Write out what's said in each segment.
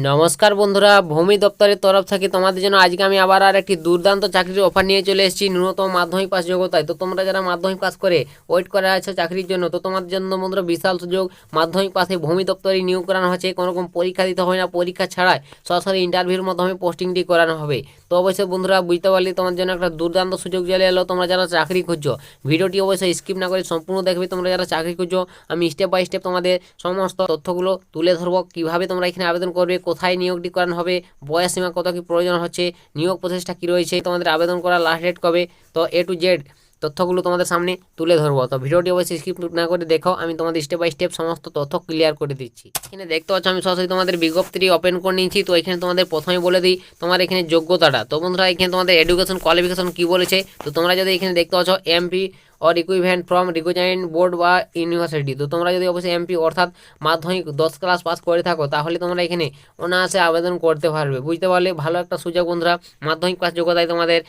নমস্কার বন্ধুরা, ভূমি দপ্তরের তরফ থেকে তোমাদের জন্য আজকে আমি আবার আর একটি দুর্দান্ত চাকরির অফার নিয়ে চলে এসেছি ন্যূনতম মাধ্যমিক পাস যোগ্যতায়। তো তোমরা যারা মাধ্যমিক পাস করে ওয়েট করে আছো চাকরির জন্য, তো তোমাদের জন্য বন্ধুরা বিশাল সুযোগ। মাধ্যমিক পাশে ভূমি দপ্তরে নিয়োগ করানো হচ্ছে, কোনো রকম পরীক্ষা দিতে হয় না, পরীক্ষা ছাড়াই সরাসরি ইন্টারভিউর মাধ্যমে পোস্টিংটি করানো হবে। তো অবশ্যই বন্ধুরা বুঝতে পারলে তোমার জন্য একটা দুর্দান্ত সুযোগ চলে এলো। তোমরা যারা চাকরি খুঁজছো ভিডিওটি অবশ্যই স্কিপ না করে সম্পূর্ণ দেখবে। তোমরা যারা চাকরি খুঁজছো আমি স্টেপ বাই স্টেপ তোমাদের সমস্ত তথ্যগুলো তুলে ধরবো, কীভাবে তোমরা এখানে আবেদন করবে, কোথায় নিয়োগটি করানো হবে, বয়স সীমা কত কি প্রয়োজন হচ্ছে, নিয়োগ প্রসেসটা কী রয়েছে, তোমাদের আবেদন করার লাস্ট ডেট কবে, তো এ টু জেড তথ্যগুলো তোমাদের সামনে তুলে ধরবো। তো ভিডিওটি অবশ্যই স্কিপ না করে দেখো, আমি তোমাদের স্টেপ বাই স্টেপ সমস্ত তথ্য ক্লিয়ার করে দিচ্ছি। এখানে দেখতে পাচ্ছ আমি সরাসরি তোমাদের বিজ্ঞপ্তিটি ওপেন করে নিয়েছি। তো এখানে তোমাদের প্রথমে বলে দিই তোমার এখানে যোগ্যতাটা। তো বন্ধুরা এখানে তোমাদের এডুকেশন কোয়ালিফিকেশন কী বলেছে, তো তোমরা যদি এখানে দেখতে পাচ্ছ MP or equivalent from recognised board or university. তো তোমরা যদি অবশ্যই এমপি অর্থাৎ মাধ্যমিক 10 ক্লাস পাস করে থাকো তাহলে তোমরা এখানে অনায়াসে আবেদন করতে পারবে। বুঝতে পারলে ভালো একটা সুযোগ বন্ধুরা। মাধ্যমিক পাস যোগ্যতায় তোমাদের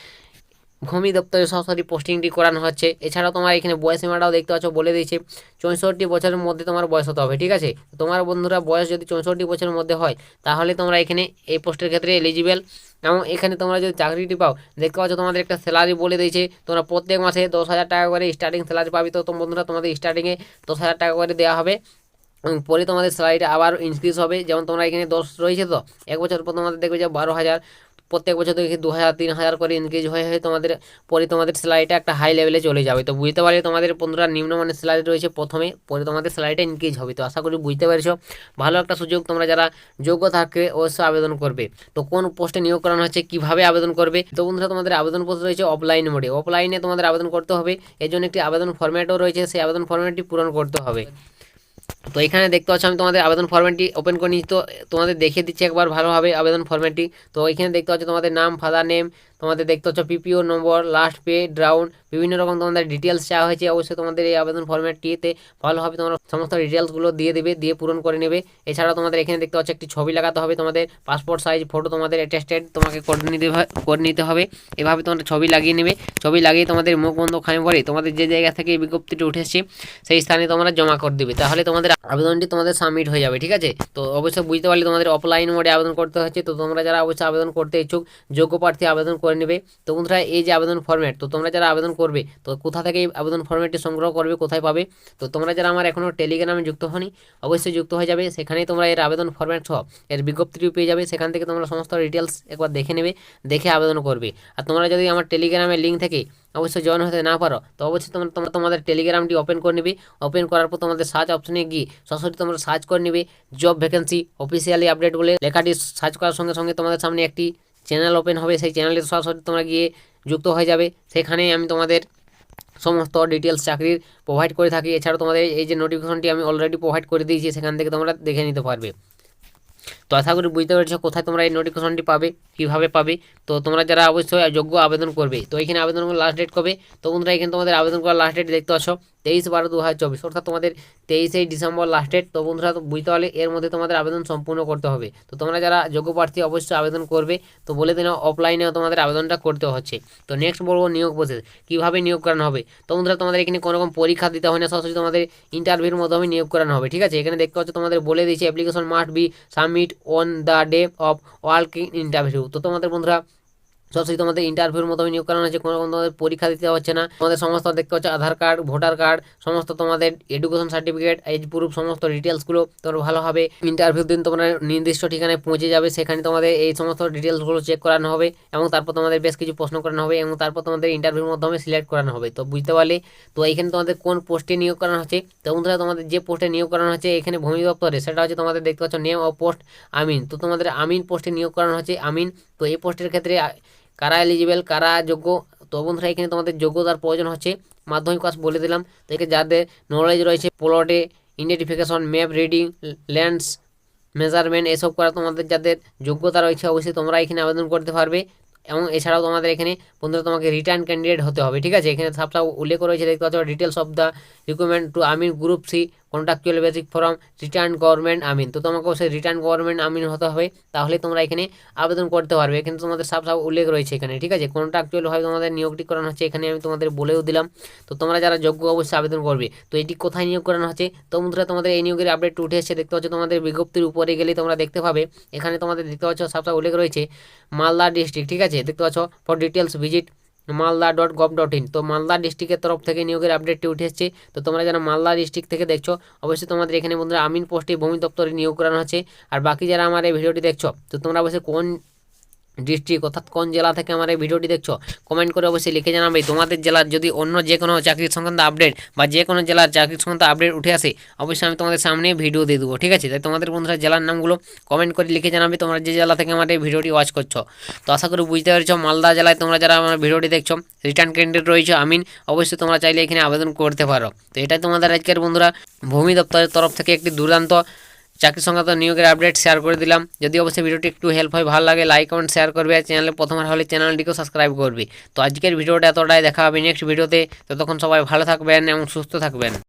ভূমি দপ্তরে সরাসরি পোস্টিংটি করানো হচ্ছে। এছাড়াও তোমার এখানে বয়স সীমাটাও দেখতে পাচ্ছ বলে দিয়েছে 64 বছরের মধ্যে তোমার বয়স হতে হবে, ঠিক আছে। তোমার বন্ধুরা বয়স যদি 64 বছরের মধ্যে হয় তাহলে তোমরা এখানে এই পোস্টের ক্ষেত্রে এলিজিবেল। এবং এখানে তোমরা যদি চাকরিটি পাও দেখতে পাচ্ছ তোমাদের একটা স্যালারি বলে দিয়েছে, তোমরা প্রত্যেক মাসে 10,000 টাকা করে স্টার্টিং স্যালারি পাবে। তো বন্ধুরা তোমাদের স্টার্টিংয়ে 10,000 টাকা করে দেওয়া হবে, পরে তোমাদের স্যালারিটা আবার ইনক্রিজ হবে। যেমন তোমরা এখানে 10 রয়েছে, তো এক বছর পর তোমাদের দেখবে যে 12,000, প্রত্যেক বছর দেখি 2,000 3,000 করে ইনক্রিজ হয়ে তোমাদের পরে তোমাদের স্যালারিটা একটা হাই লেভেলে চলে যাবে। তো বুঝতে পারি তোমাদের বন্ধুরা নিম্নমানের স্যালারি রয়েছে প্রথমে, পরে তোমাদের স্যালারিটা ইনক্রিজ হবে। তো আশা করি বুঝতে পারছো, ভালো একটা সুযোগ। তোমরা যারা যোগ্য থাকবে অবশ্যই আবেদন করবে। তো কোন পোস্টে নিয়োগ করানো হচ্ছে, কিভাবে আবেদন করবে, তো বন্ধুরা তোমাদের আবেদন পোস্ট রয়েছে অফলাইন মোডে। অফলাইনে তোমাদের আবেদন করতে হবে, এর জন্য একটি আবেদন ফরম্যাটও রয়েছে, সেই আবেদন ফরম্যাটটি পূরণ করতে হবে। তো এখানে দেখতে পাচ্ছ আমি তোমাদের আবেদন ফরম্যাটটি ওপেন করে নিচ্ছি। তো তোমাদের দেখিয়ে দিচ্ছি একবার ভালোভাবে আবেদন ফরম্যাটটি। তো এখানে দেখতে পাচ্ছ তোমাদের নাম, ফাদার নেম, তোমাদের দেখতে পাচ্ছ পিপিও নম্বর, লাস্ট পে, ড্রাউন, বিভিন্ন রকম তোমাদের ডিটেলস চাওয়া হয়েছে। অবশ্যই তোমাদের এই আবেদন ফরম্যাটটিতে ভালোভাবে তোমরা সমস্ত ডিটেলসগুলো দিয়ে দেবে, দিয়ে পূরণ করে নেবে। এছাড়াও তোমাদের এখানে দেখতে পাচ্ছ একটি ছবি লাগাতে হবে, তোমাদের পাসপোর্ট সাইজ ফটো তোমাদের অ্যাটাস্টেড তোমাকে করে নিতে হবে। এভাবে তোমরা ছবি লাগিয়ে নেবে, ছবি লাগিয়ে তোমাদের মুখ বন্ধ খামে পরে তোমাদের যে জায়গা থেকে এই বিজ্ঞপ্তিটি উঠে এসেছে সেই স্থানে তোমরা জমা করে দেবে, তাহলে তোমাদের আবেদনটি তোমাদের সাবমিট হয়ে যাবে, ঠিক আছে। তো অবশ্যই বুঝতে পারলে তোমাদের অফলাইন মোডে আবেদন করতে হচ্ছে। তো তোমরা যারা অবশ্যই আবেদন করতে ইচ্ছুক যোগ্য প্রার্থী আবেদন করে নেবে। তো বন্ধুরা এই যে আবেদন ফরম্যাট, তো তোমরা যারা আবেদন করবে তো কোথা থেকে এই আবেদন ফরম্যাটটি সংগ্রহ করবে, কোথায় পাবে, তো তোমরা যারা আমার এখনও টেলিগ্রামে যুক্ত হনি অবশ্যই যুক্ত হয়ে যাবে। সেখানেই তোমরা এর আবেদন ফরম্যাট সহ এর বিজ্ঞপ্তিটিও পেয়ে যাবে। সেখান থেকে তোমরা সমস্ত ডিটেলস একবার দেখে নেবে, দেখে আবেদন করবে। আর তোমরা যদি আমার টেলিগ্রামের লিঙ্ক থেকে অবশ্যই জয়েন হতে না পারো তো অবশ্যই তোমরা তোমাদের টেলিগ্রামটি ওপেন করে নেবে। ওপেন করার পর তোমাদের সার্চ অপশনে গিয়ে সরাসরি তোমরা সার্চ করে নেবে জব ভ্যাকেন্সি অফিসিয়ালি আপডেট বলে লেখাটি সার্চ করার সঙ্গে সঙ্গে তোমাদের সামনে একটি চ্যানেল ওপেন হবে। সেই চ্যানেলে সরাসরি তোমরা গিয়ে যুক্ত হয়ে যাবে। সেখানেই আমি তোমাদের সমস্ত ডিটেলস চাকরির প্রোভাইড করে থাকি। এছাড়াও তোমাদের এই যে নোটিফিকেশনটি আমি অলরেডি প্রোভাইড করে দিয়েছি, সেখান থেকে তোমরা দেখে নিতে পারবে। তো আশা করি বুঝতে পেরেছো কোথায় তোমরা এই নোটিফিকেশনটি পাবে, কীভাবে পাবে। তো তোমরা যারা অবশ্যই যোগ্য আবেদন করবে, তো এখানে আবেদন করার লাস্ট ডেট কবে, তো বন্ধুরা এখানে তোমাদের আবেদন করার লাস্ট ডেট দেখতে পাচ্ছ 23/12/2024, অর্থাৎ তোমাদের 23 ডিসেম্বর লাস্ট ডেট। তো বন্ধুরা বুঝতে পারলে এর মধ্যে তোমাদের আবেদন সম্পূর্ণ করতে হবে। তো তোমরা যারা যোগ্য প্রার্থী অবশ্যই আবেদন করবে। তো বলে দিন অফলাইনেও তোমাদের আবেদনটা করতে হচ্ছে। তো নেক্সট বলবো নিয়োগ প্রসেস, কীভাবে নিয়োগ করানো হবে। তো বন্ধুরা তোমাদের এখানে কোনো রকম পরীক্ষা দিতে হয় না, সরাসরি তোমাদের ইন্টারভিউর মাধ্যমে নিয়োগ করানো হবে, ঠিক আছে। এখানে দেখতে পাচ্ছ তোমাদের বলে দিয়েছে application must be submit on the day of working interview. তো তোমাদের বন্ধুরা সরাসরি তোমাদের ইন্টারভিউর মতো নিয়োগ করানো হচ্ছে, কোনো রকম তোমাদের পরীক্ষা দিতে হচ্ছে না। তোমাদের সমস্ত দেখতে হচ্ছে আধার কার্ড, ভোটার কার্ড, সমস্ত তোমাদের এডুকেশন সার্টিফিকেট, এজ প্রুফ, সমস্ত ডিটেলসগুলো তোমরা ভালোভাবে ইন্টারভিউ দিন তোমরা নির্দিষ্ট ঠিকানায় পৌঁছে যাবে। সেখানে তোমাদের এই সমস্ত ডিটেলসগুলো চেক করানো হবে এবং তারপর তোমাদের বেশ কিছু প্রশ্ন করানো হবে এবং তারপর তোমাদের ইন্টারভিউর মাধ্যমে সিলেক্ট করানো হবে। তো বুঝতে পারলে তো এইখানে তোমাদের কোন পোস্টে নিয়োগ করানো হচ্ছে, তো বন্ধুরা তোমাদের যে পোস্টে নিয়োগ করানো হচ্ছে এখানে ভূমি দপ্তরে, সেটা হচ্ছে তোমাদের দেখতে পাচ্ছ নেম অফ পোস্ট আমিন। তো তোমাদের আমিন পোস্টে নিয়োগ করানো হচ্ছে আমিন। তো এই পোস্টের ক্ষেত্রে কারা এলিজিবেল, কারা যোগ্য, তো বন্ধুরা এখানে তোমাদের যোগ্যতার প্রয়োজন হচ্ছে মাধ্যমিক পাস বলে দিলাম। তো এখানে যাদের নলেজ রয়েছে প্লটে ইডেন্টিফিকেশন, ম্যাপ রিডিং, ল্যান্ডস মেজারমেন্ট এসব করা তোমাদের যাদের যোগ্যতা রয়েছে অবশ্যই তোমরা এখানে আবেদন করতে পারবে। এবং এছাড়াও তোমাদের এখানে বন্ধুরা তোমাকে রিটার্ন ক্যান্ডিডেট হতে হবে, ঠিক আছে। এখানে সবটা উল্লেখ রয়েছে দেখতে পাচ্ছ details of the recruitment to army group C contractual basic form, return government আমিন। তো তোমাকে অবশ্যই রিটার্ন গভর্নমেন্ট আমিন হতে হবে, তাহলে তোমরা এখানে আবেদন করতে পারবে। এখানে তোমাদের সাফ উল্লেখ রয়েছে এখানে, ঠিক আছে। কন্ট্রাকচুয়ালভাবে তোমাদের নিয়োগটি করানো হচ্ছে, এখানে আমি তোমাদের বলেও দিলাম। তো তোমরা যারা যোগ্য অবশ্যই আবেদন করবে। তো এটি কোথায় নিয়োগ করানো হচ্ছে, তো বন্ধুরা তোমাদের এই নিয়োগের আপডেট উঠে এসেছে, দেখতে পাচ্ছ তোমাদের বিজ্ঞপ্তির উপরে গেলে তোমরা দেখতে পাবে, এখানে তোমাদের দেখতে পাচ্ছ সাফ উল্লেখ রয়েছে মালদা ডিস্ট্রিক্ট, ঠিক আছে। দেখতে পাচ্ছ ফর ডিটেলস ভিজিট malda.gov.in। তো মালদা ডিস্ট্রিক্টের তরফ থেকে নিয়োগের আপডেটটি উঠে এসেছে। তো তোমরা যারা মালদা ডিস্ট্রিক্ট থেকে দেখছো, অবশ্যই তোমাদের এখানে বন্ধুরা আমিন পোস্টে ভূমি দপ্তরে নিয়োগ করানো হচ্ছে। আর বাকি যারা আমার এই ভিডিওটি দেখছো, তো তোমরা অবশ্যই কোন ডিস্ট্রিক্ট অর্থাৎ কোন জেলা থেকে আমার এই ভিডিওটি দেখছো, কমেন্ট করে অবশ্যই লিখে জানাবে। তোমাদের জেলার যদি অন্য যে কোনো চাকরির সংক্রান্ত আপডেট বা যে কোনো জেলার চাকরির সংক্রান্ত আপডেট উঠে আসে, অবশ্যই আমি তোমাদের সামনে ভিডিও দিয়ে দেবো, ঠিক আছে। তাই তোমাদের বন্ধুরা জেলার নামগুলো কমেন্ট করে লিখে জানাবে তোমরা যে জেলা থেকে আমার এই ভিডিওটি ওয়াচ করছো। তো আশা করি বুঝতে পেরেছো, মালদা জেলায় তোমরা যারা আমার ভিডিওটি দেখছো রিটার্ন ক্যান্ডিডেট রয়েছে আমিন, অবশ্যই তোমরা চাইলে এখানে আবেদন করতে পারো। তো এটাই তোমাদের আজকের বন্ধুরা ভূমি দপ্তরের তরফ থেকে একটি দুর্দান্ত চাকরি সংক্রান্ত নিয়োগের আপডেট শেয়ার করে দিলাম। যদি অবশ্যই ভিডিওটি একটু হেল্প হয়, ভালো লাগে, লাইক কমেন্ট শেয়ার করবে, আর চ্যানেলে প্রথমবার হলে চ্যানেলটিকেও সাবস্ক্রাইব করবে। তো আজকের ভিডিওটা এতটাই, দেখা হবে নেক্সট ভিডিওতে। ততক্ষণ সবাই ভালো থাকবেন এবং সুস্থ থাকবেন।